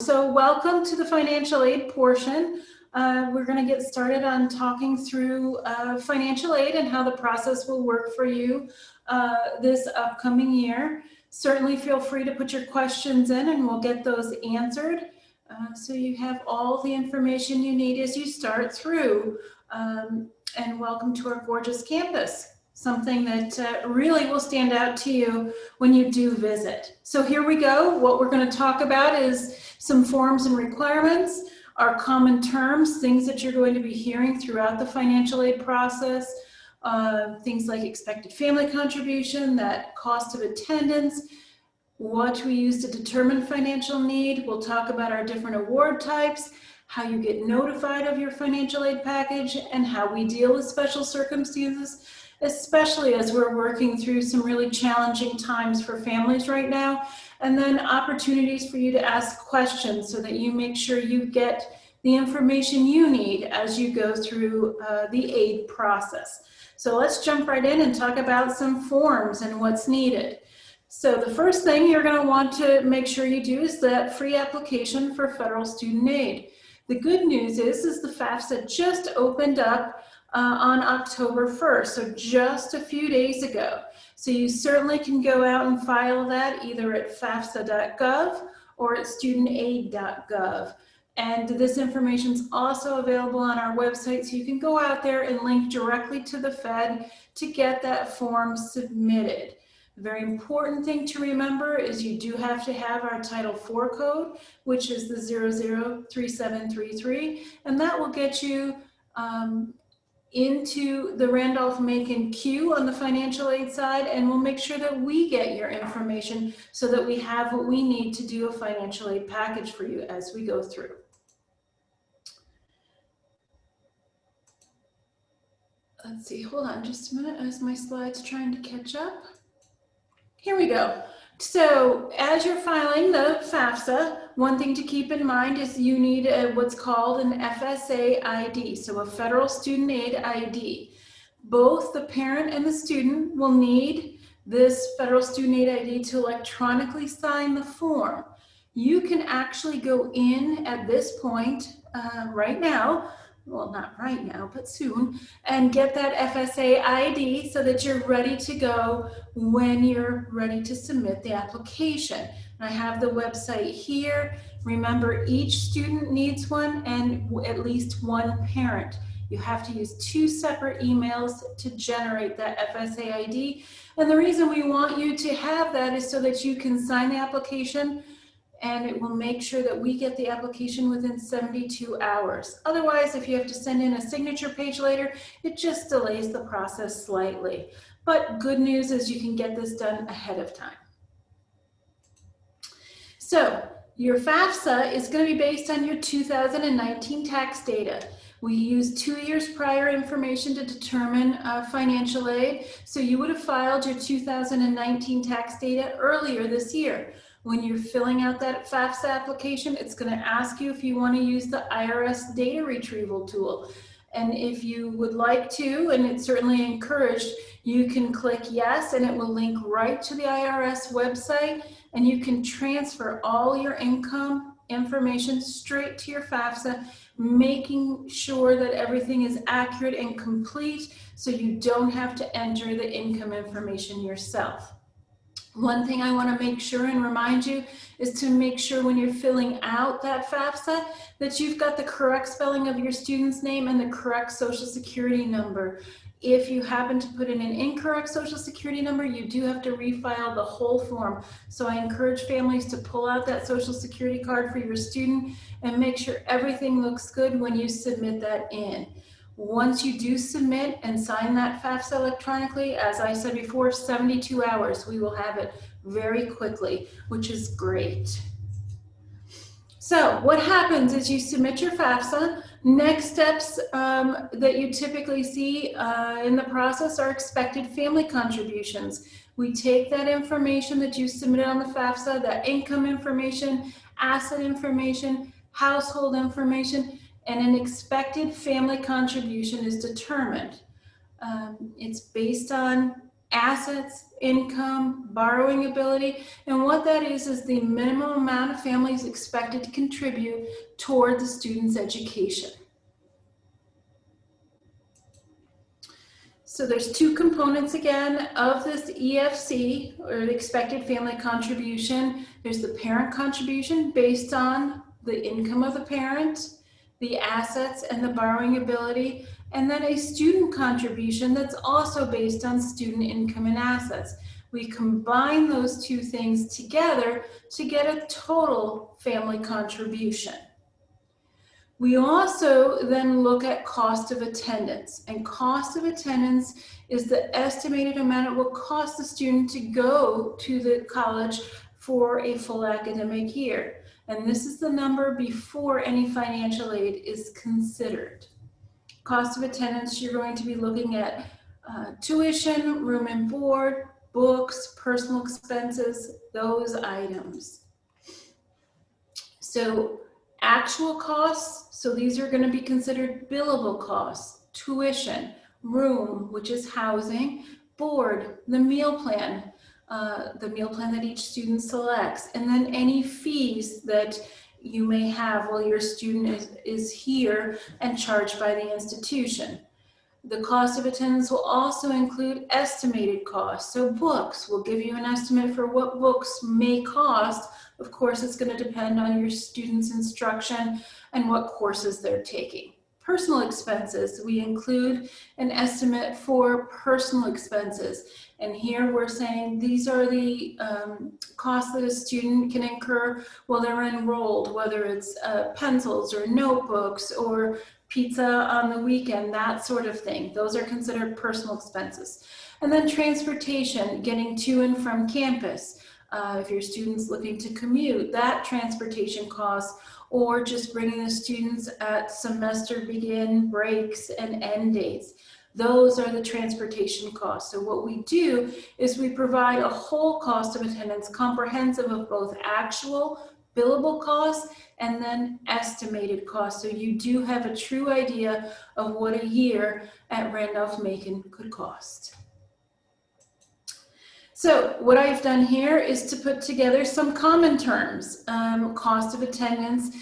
So welcome to the financial aid portion. We're going to get started on talking through financial aid and how the process will work for you this upcoming year. Certainly feel free to put your questions in and we'll get those answered. So you have all the information you need as you start through. And welcome to our gorgeous campus. Something that really will stand out to you when you do visit. So here we go. What we're going to talk about is some forms and requirements, our common terms, things that you're going to be hearing throughout the financial aid process, things like expected family contribution, that cost of attendance, what we use to determine financial need. We'll talk about our different award types, how you get notified of your financial aid package, and how we deal with special circumstances, especially as we're working through some really challenging times for families right now, and then opportunities for you to ask questions so that you make sure you get the information you need as you go through the aid process. So let's jump right in and talk about some forms and what's needed. So the first thing you're going to want to make sure you do is that free application for federal student aid. The good news is the FAFSA just opened up on October 1st, so just a few days ago. So you certainly can go out and file that either at fafsa.gov or at studentaid.gov. And this information is also available on our website, so you can go out there and link directly to the Fed to get that form submitted. The very important thing to remember is you do have to have our Title IV code, which is the 003733, and that will get you into the Randolph-Macon queue on the financial aid side, and we'll make sure that we get your information so that we have what we need to do a financial aid package for you as we go through. Let's see, hold on just a minute as my slide's trying to catch up. Here we go. So as you're filing the FAFSA, one thing to keep in mind is you need what's called an FSA ID, so a Federal Student Aid ID. Both the parent and the student will need this Federal Student Aid ID to electronically sign the form. You can actually go in at this point right now, well, not right now, but soon, and get that FSA ID so that you're ready to go when you're ready to submit the application. And I have the website here. Remember, each student needs one and at least one parent. You have to use 2 separate emails to generate that FSA ID. And the reason we want you to have that is so that you can sign the application, and it will make sure that we get the application within 72 hours. Otherwise, if you have to send in a signature page later, it just delays the process slightly. But good news is you can get this done ahead of time. So your FAFSA is going to be based on your 2019 tax data. We use 2 years prior information to determine financial aid. So you would have filed your 2019 tax data earlier this year. When you're filling out that FAFSA application, it's going to ask you if you want to use the Irs Data Retrieval tool. And if you would like to, and it's certainly encouraged, you can click yes, and it will link right to the IRS website, and you can transfer all your income information straight to your FAFSA, making sure that everything is accurate and complete so you don't have to enter the income information yourself. One thing I want to make sure and remind you is to make sure when you're filling out that FAFSA that you've got the correct spelling of your student's name and the correct social security number. If you happen to put in an incorrect social security number, you do have to refile the whole form. So I encourage families to pull out that social security card for your student and make sure everything looks good when you submit that in. Once you do submit and sign that FAFSA electronically, as I said before, 72 hours, we will have it very quickly, which is great. So what happens is you submit your FAFSA. Next steps that you typically see in the process are expected family contributions. We take that information that you submitted on the FAFSA, that income information, asset information, household information, and an expected family contribution is determined. It's based on assets, income, borrowing ability, and what that is the minimum amount a family is expected to contribute toward the student's education. So there's two components again of this EFC, or the expected family contribution. There's the parent contribution based on the income of the parent, the assets and the borrowing ability, and then a student contribution that's also based on student income and assets. We combine those two things together to get a total family contribution. We also then look at cost of attendance, and cost of attendance is the estimated amount it will cost the student to go to the college for a full academic year. And this is the number before any financial aid is considered. Cost of attendance, you're going to be looking at tuition, room and board, books, personal expenses, those items. So actual costs, so these are going to be considered billable costs, tuition, room, which is housing, board, the meal plan that each student selects, and then any fees that you may have while your student is here and charged by the institution. The cost of attendance will also include estimated costs. So books, will give you an estimate for what books may cost. Of course, it's going to depend on your student's instruction and what courses they're taking. Personal expenses, we include an estimate for personal expenses. And here we're saying these are the costs that a student can incur while they're enrolled, whether it's pencils or notebooks or pizza on the weekend, that sort of thing. Those are considered personal expenses. And then transportation, getting to and from campus. If your student's looking to commute, that transportation cost, or just bringing the students at semester begin, breaks, and end dates. Those are the transportation costs. So what we do is we provide a whole cost of attendance comprehensive of both actual billable costs and then estimated costs. So you do have a true idea of what a year at Randolph-Macon could cost. So what I've done here is to put together some common terms, cost of attendance,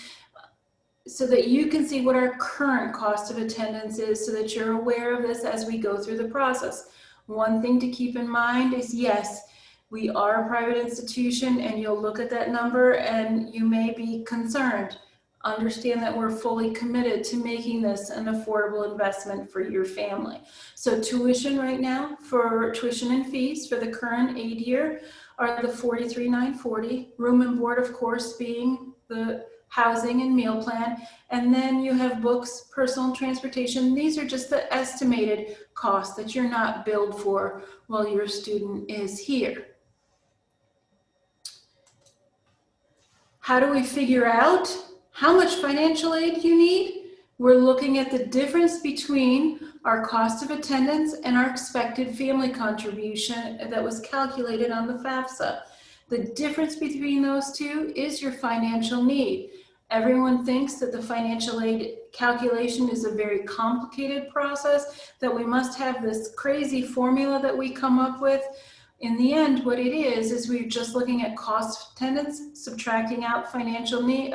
so that you can see what our current cost of attendance is, so that you're aware of this as we go through the process. One thing to keep in mind is, yes, we are a private institution, and you'll look at that number and you may be concerned. Understand that we're fully committed to making this an affordable investment for your family. So tuition right now, for tuition and fees for the current aid year, are the $43,940. Room and board, of course, being the housing and meal plan. And then you have books, personal transportation. These are just the estimated costs that you're not billed for while your student is here. How do we figure out how much financial aid you need? We're looking at the difference between our cost of attendance and our expected family contribution that was calculated on the Fafsa. The difference between those two is your financial need. Everyone thinks that the financial aid calculation is a very complicated process, that we must have this crazy formula that we come up with. In the end, what it is we're just looking at cost of attendance, subtracting out financial need,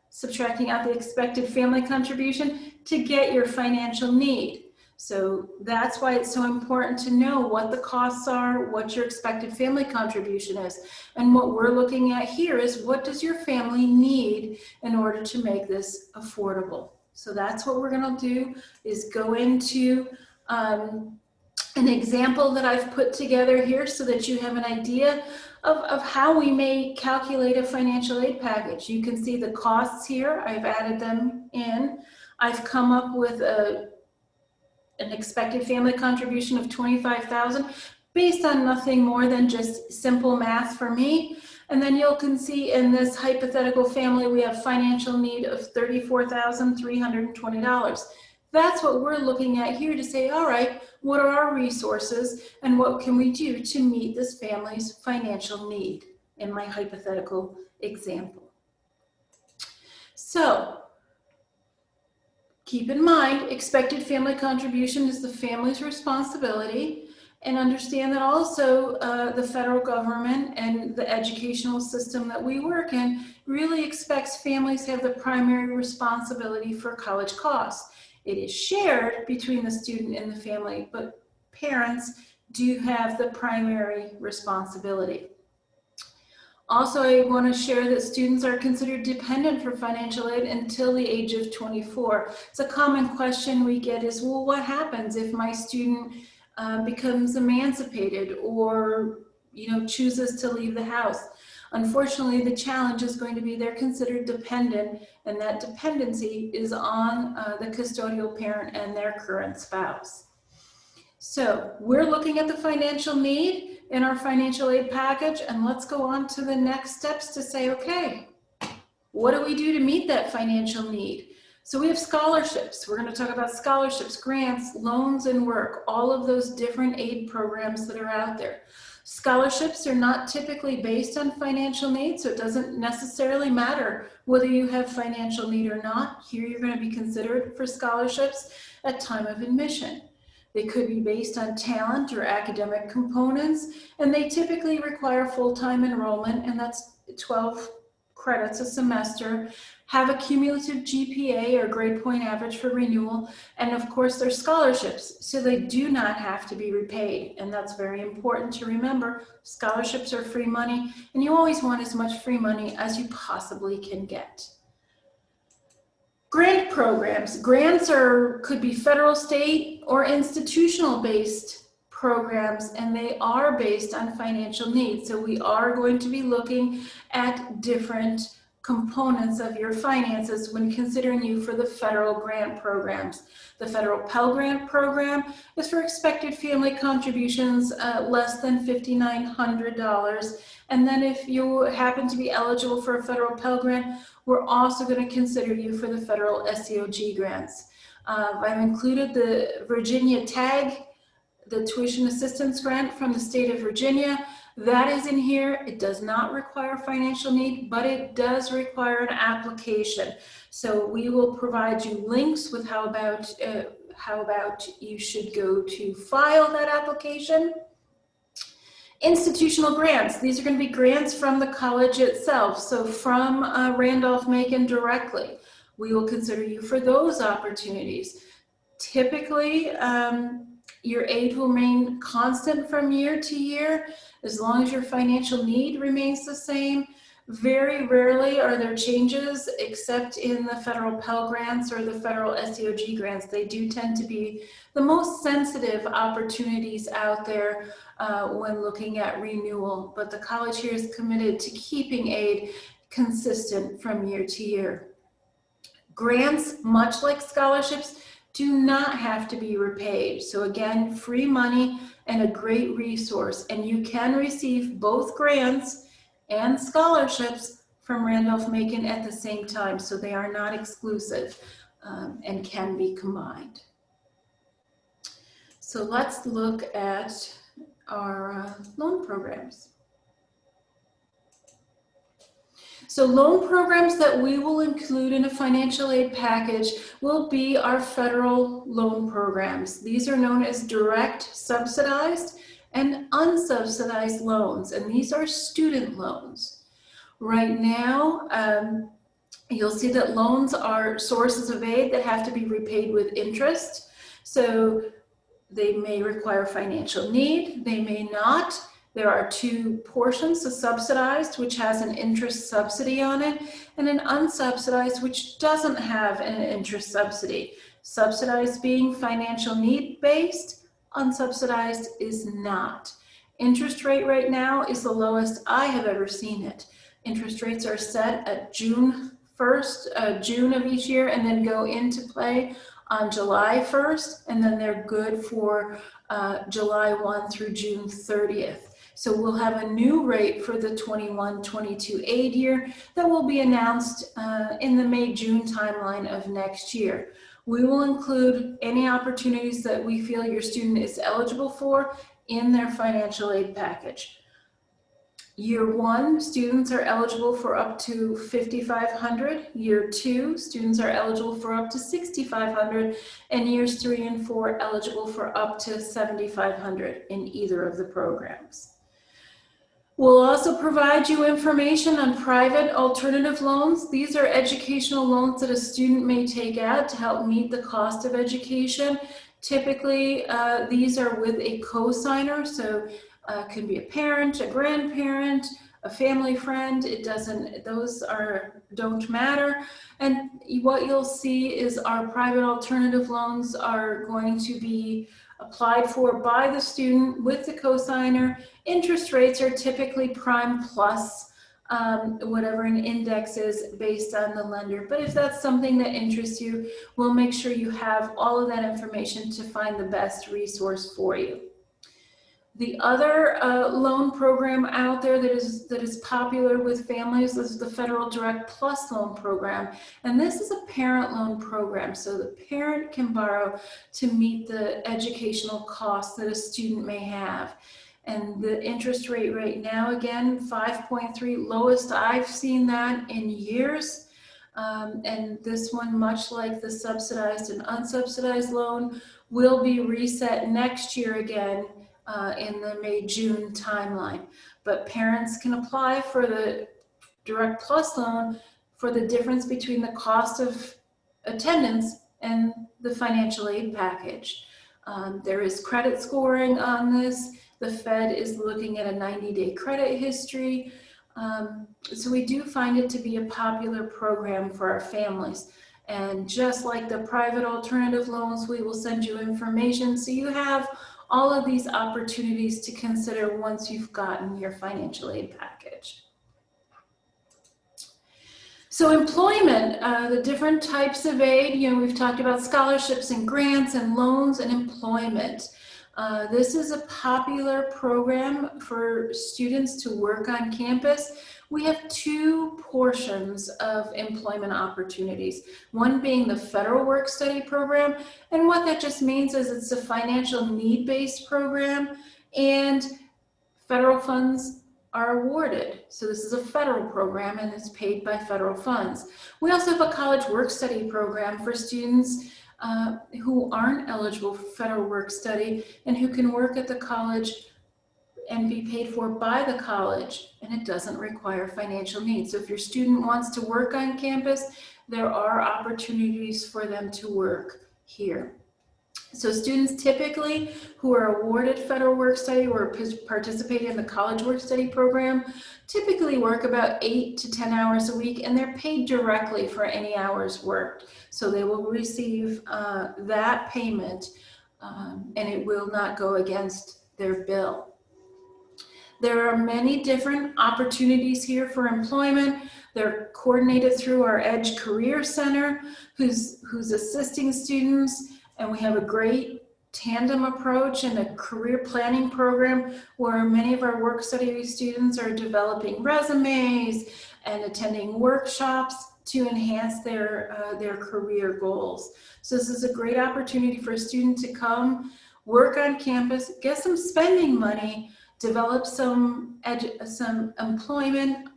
subtracting out the expected family contribution to get your financial need. So that's why it's so important to know what the costs are, what your expected family contribution is. And what we're looking at here is, what does your family need in order to make this affordable? So that's what we're going to do, is go into an example that I've put together here so that you have an idea of how we may calculate a financial aid package. You can see the costs here. I've added them in. I've come up with an expected family contribution of $25,000 based on nothing more than just simple math for me. And then you can see in this hypothetical family, we have financial need of $34,320. That's what we're looking at here to say, all right, what are our resources and what can we do to meet this family's financial need in my hypothetical example. So keep in mind, expected family contribution is the family's responsibility, And understand that also the federal government and the educational system that we work in really expects families to have the primary responsibility for college costs. It is shared between the student and the family, but parents do have the primary responsibility. Also, I want to share that students are considered dependent for financial aid until the age of 24. It's a common question we get is, well, what happens if my student becomes emancipated or chooses to leave the house? Unfortunately, the challenge is going to be they're considered dependent, and that dependency is on the custodial parent and their current spouse. So we're looking at the financial need in our financial aid package, and let's go on to the next steps to say, okay, what do we do to meet that financial need? So we have scholarships. We're going to talk about scholarships, grants, loans, and work, all of those different aid programs that are out there. Scholarships are not typically based on financial need, so it doesn't necessarily matter whether you have financial need or not. Here you're going to be considered for scholarships at time of admission. They could be based on talent or academic components, and they typically require full-time enrollment, and that's 12 credits a semester, have a cumulative GPA or grade point average for renewal, and of course they're scholarships, so they do not have to be repaid, and that's very important to remember. Scholarships are free money, and you always want as much free money as you possibly can get. Grant programs. Grants could be federal, state, or institutional-based programs, and they are based on financial needs. So we are going to be looking at different components of your finances when considering you for the federal grant programs. The federal Pell Grant program is for expected family contributions less than $5,900. And then if you happen to be eligible for a federal Pell Grant, we're also going to consider you for the federal SEOG grants. I've included the Virginia TAG, the tuition assistance grant from the state of Virginia. That is in here. It does not require financial need, but it does require an application. So we will provide you links with how about you should go to file that application. Institutional grants. These are going to be grants from the college itself, so from Randolph-Macon directly. We will consider you for those opportunities. Typically, your aid will remain constant from year to year as long as your financial need remains the same. Very rarely are there changes except in the federal Pell Grants or the federal SEOG grants. They do tend to be the most sensitive opportunities out there when looking at renewal, but the college here is committed to keeping aid consistent from year to year. Grants, much like scholarships, do not have to be repaid. So again, free money and a great resource, and you can receive both grants and scholarships from Randolph-Macon at the same time, so they are not exclusive and can be combined. So let's look at our loan programs. So loan programs that we will include in a financial aid package will be our federal loan programs. These are known as direct subsidized and unsubsidized loans, and these are student loans. Right now, you'll see that loans are sources of aid that have to be repaid with interest. So they may require financial need, they may not. There are two portions, a subsidized, which has an interest subsidy on it, and an unsubsidized, which doesn't have an interest subsidy. Subsidized being financial need based, unsubsidized is not. Interest rate right now is the lowest I have ever seen it. Interest rates are set at June 1st, June of each year, and then go into play on July 1st, and then they're good for July 1 through June 30th. So we'll have a new rate for the 21-22 aid year that will be announced in the May-June timeline of next year. We will include any opportunities that we feel your student is eligible for in their financial aid package. Year 1, students are eligible for up to $5,500. Year 2, students are eligible for up to $6,500. And years 3 and 4 eligible for up to $7,500 in either of the programs. We'll also provide you information on private alternative loans. These are educational loans that a student may take out to help meet the cost of education. Typically, these are with a co-signer, so it can be a parent, a grandparent, a family friend. Those don't matter. And what you'll see is our private alternative loans are going to be applied for by the student with the co-signer. Interest rates are typically prime plus whatever an index is based on the lender. But if that's something that interests you, we'll make sure you have all of that information to find the best resource for you. The other loan program out there that is popular with families is the Federal Direct Plus Loan Program. And this is a parent loan program, so the parent can borrow to meet the educational costs that a student may have. And the interest rate right now, again, 5.3, lowest I've seen that in years. And this one, much like the subsidized and unsubsidized loan, will be reset next year again in the May-June timeline. But parents can apply for the Direct Plus loan for the difference between the cost of attendance and the financial aid package. There is credit scoring on this. The Fed is looking at a 90-day credit history. So we do find it to be a popular program for our families. And just like the private alternative loans, we will send you information so you have all of these opportunities to consider once you've gotten your financial aid package. So employment, the different types of aid, we've talked about scholarships and grants and loans and employment. This is a popular program for students to work on campus. We have two portions of employment opportunities, one being the federal work-study program, and what that just means is it's a financial need-based program and federal funds are awarded. So this is a federal program and it's paid by federal funds. We also have a college work-study program for students who aren't eligible for federal work-study and who can work at the college and be paid for by the college, and it doesn't require financial needs. So if your student wants to work on campus, there are opportunities for them to work here. So students typically who are awarded federal work study or participate in the college work study program typically work about 8 to 10 hours a week, and they're paid directly for any hours worked. So they will receive that payment and it will not go against their bill. There are many different opportunities here for employment. They're coordinated through our Edge Career Center, who's assisting students, and we have a great tandem approach and a career planning program where many of our work study students are developing resumes and attending workshops to enhance their career goals. So this is a great opportunity for a student to come, work on campus, get some spending money, develop some employment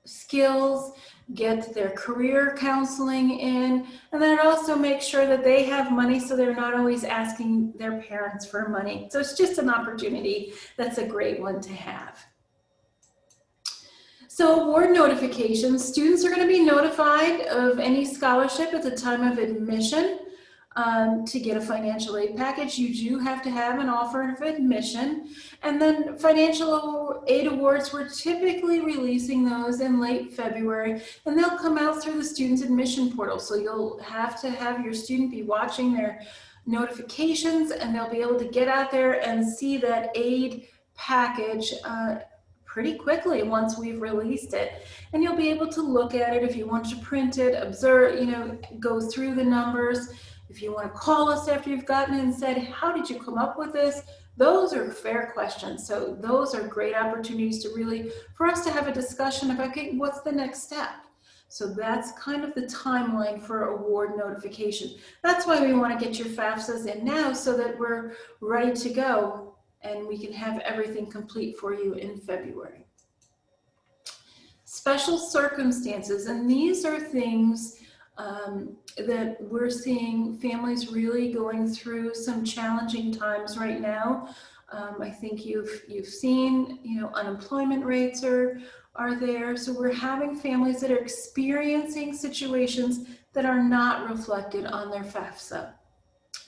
skills, get their career counseling in, and then also make sure that they have money so they're not always asking their parents for money. So it's just an opportunity that's a great one to have. So award notifications, students are going to be notified of any scholarship at the time of admission. To get a financial aid package, you do have to have an offer of admission. And then financial aid awards, we're typically releasing those in late February, and they'll come out through the student's admission portal. So you'll have to have your student be watching their notifications, and they'll be able to get out there and see that aid package pretty quickly once we've released it. And you'll be able to look at it if you want to print it, observe, go through the numbers. If you want to call us after you've gotten it and said, how did you come up with this? Those are fair questions. So those are great opportunities to for us to have a discussion about, okay, what's the next step? So that's kind of the timeline for award notification. That's why we want to get your FAFSAs in now so that we're ready to go and we can have everything complete for you in February. special circumstances, and these are things that we're seeing families really going through some challenging times right now. I think you've seen, unemployment rates are there. So we're having families that are experiencing situations that are not reflected on their Fafsa.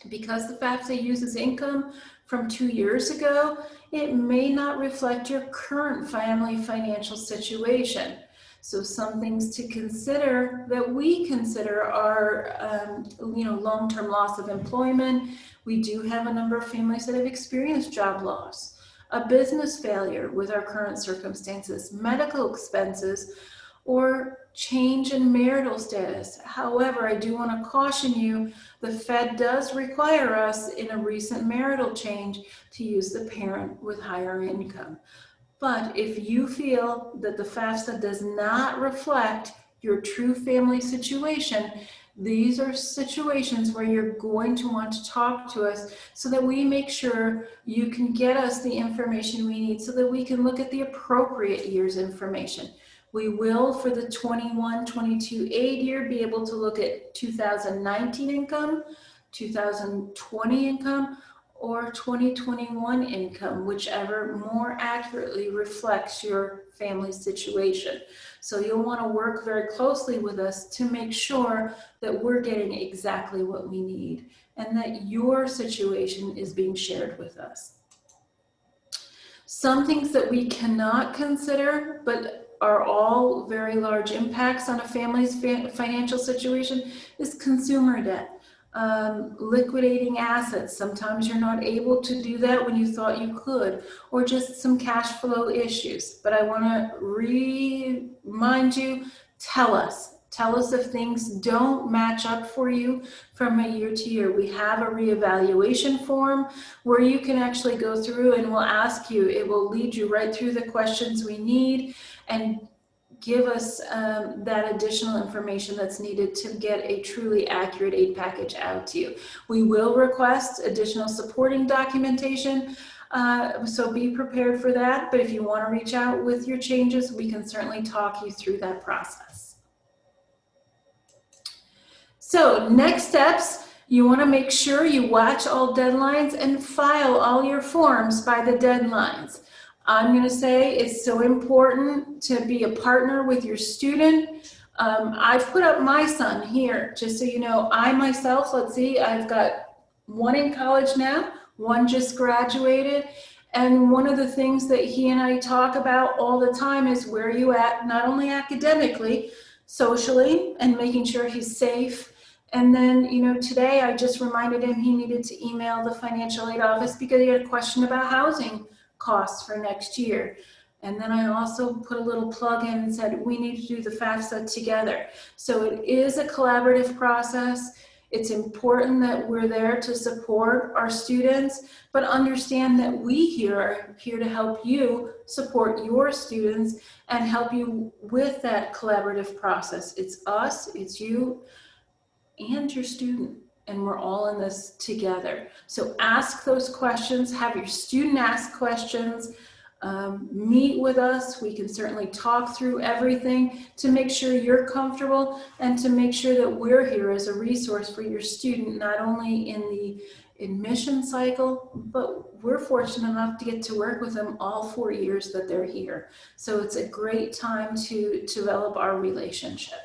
Because the Fafsa uses income from 2 years ago, it may not reflect your current family financial situation. So some things to consider that we consider are, long-term loss of employment. We do have a number of families that have experienced job loss, a business failure with our current circumstances, medical expenses, or change in marital status. However, I do want to caution you, the Fed does require us in a recent marital change to use the parent with higher income. But if you feel that the Fafsa does not reflect your true family situation, these are situations where you're going to want to talk to us so that we make sure you can get us the information we need so that we can look at the appropriate year's information. We will, for the 21-22 aid year, be able to look at 2019 income, 2020 income, or 2021 income, whichever more accurately reflects your family situation. So you'll want to work very closely with us to make sure that we're getting exactly what we need and that your situation is being shared with us. Some things that we cannot consider, but are all very large impacts on a family's financial situation, is consumer debt. Liquidating assets. Sometimes you're not able to do that when you thought you could, or just some cash flow issues. But I want to remind you, tell us if things don't match up for you from a year to year. We have a reevaluation form where you can actually go through and we'll ask you, it will lead you right through the questions we need and give us that additional information that's needed to get a truly accurate aid package out to you. We will request additional supporting documentation, so be prepared for that. But if you want to reach out with your changes, we can certainly talk you through that process. So next steps, you want to make sure you watch all deadlines and file all your forms by the deadlines. I'm going to say it's so important to be a partner with your student. I've put up my son here, just so you know. I myself, let's see, I've got one in college now, one just graduated, and one of the things that he and I talk about all the time is where are you at, not only academically, socially, and making sure he's safe. And then, today I just reminded him he needed to email the financial aid office because he had a question about housing costs for next year. And then I also put a little plug in and said, we need to do the FAFSA together. So it is a collaborative process. It's important that we're there to support our students, but understand that we here are here to help you support your students and help you with that collaborative process. It's us, it's you, and your student. And we're all in this together. So ask those questions, have your student ask questions, meet with us. We can certainly talk through everything to make sure you're comfortable and to make sure that we're here as a resource for your student, not only in the admission cycle, but we're fortunate enough to get to work with them all 4 years that they're here. So it's a great time to develop our relationship.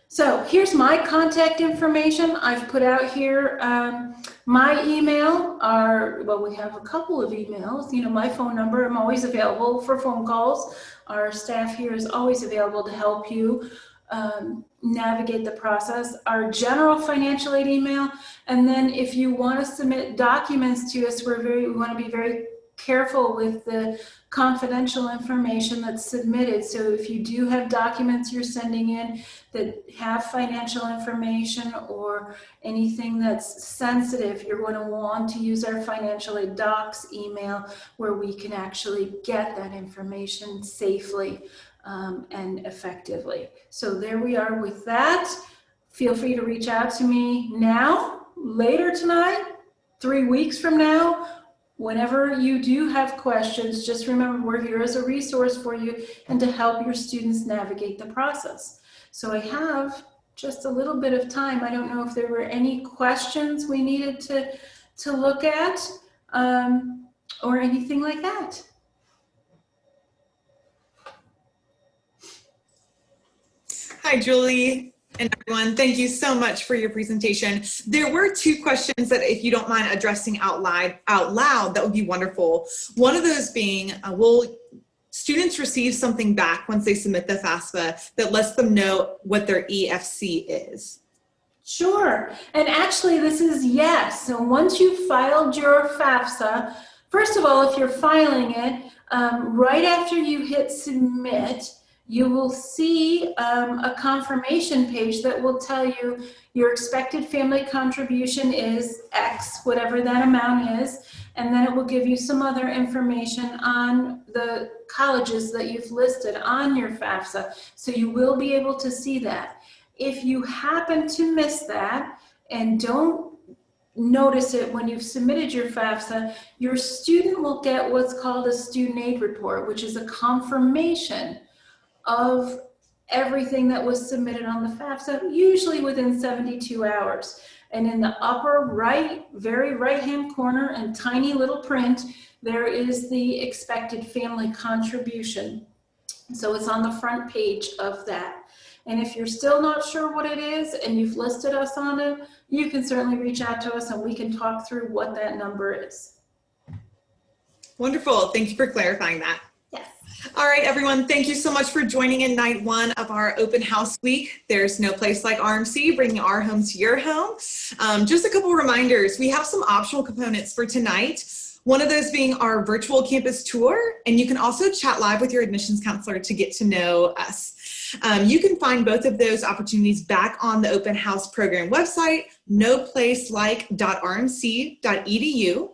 So here's my contact information. I've put out here my email. We have a couple of emails. My phone number, I'm always available for phone calls. Our staff here is always available to help you navigate the process. Our general financial aid email, and then if you want to submit documents to us, we want to be very careful with the confidential information that's submitted. So if you do have documents you're sending in that have financial information or anything that's sensitive, you're going to want to use our financial aid docs email where we can actually get that information safely and effectively. So there we are with that. Feel free to reach out to me now, later tonight, 3 weeks from now, Whenever you do have questions, just remember we're here as a resource for you and to help your students navigate the process. So I have just a little bit of time. I don't know if there were any questions we needed to look at or anything like that. Hi, Julie and everyone. Thank you so much for your presentation. There were two questions that, if you don't mind addressing out loud, that would be wonderful. One of those being, will students receive something back once they submit the FAFSA that lets them know what their EFC is? Sure, and actually this is yes. So once you've filed your FAFSA, first of all, if you're filing it, right after you hit submit, you will see a confirmation page that will tell you your expected family contribution is X, whatever that amount is, and then it will give you some other information on the colleges that you've listed on your FAFSA. So you will be able to see that. If you happen to miss that and don't notice it when you've submitted your FAFSA, your student will get what's called a student aid report, which is a confirmation of everything that was submitted on the FAFSA, usually within 72 hours. And in the upper right, very right-hand corner in tiny little print, there is the expected family contribution. So it's on the front page of that. And if you're still not sure what it is and you've listed us on it, you can certainly reach out to us and we can talk through what that number is. Wonderful. Thank you for clarifying that. Yes. All right, everyone. Thank you so much for joining in night one of our open house week. There's no place like RMC, bringing our home to your home. Just a couple reminders. We have some optional components for tonight. One of those being our virtual campus tour, and you can also chat live with your admissions counselor to get to know us. You can find both of those opportunities back on the open house program website, noplacelike.rmc.edu.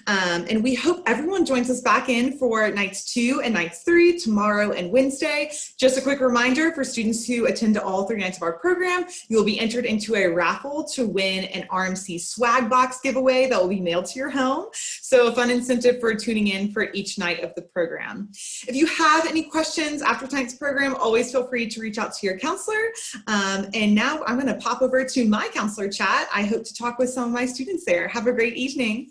And we hope everyone joins us back in for nights 2 and nights 3 tomorrow and Wednesday. Just a quick reminder for students who attend all 3 nights of our program, you will be entered into a raffle to win an RMC swag box giveaway that will be mailed to your home. So a fun incentive for tuning in for each night of the program. If you have any questions after tonight's program, always feel free to reach out to your counselor. And now I'm going to pop over to my counselor chat. I hope to talk with some of my students there. Have a great evening.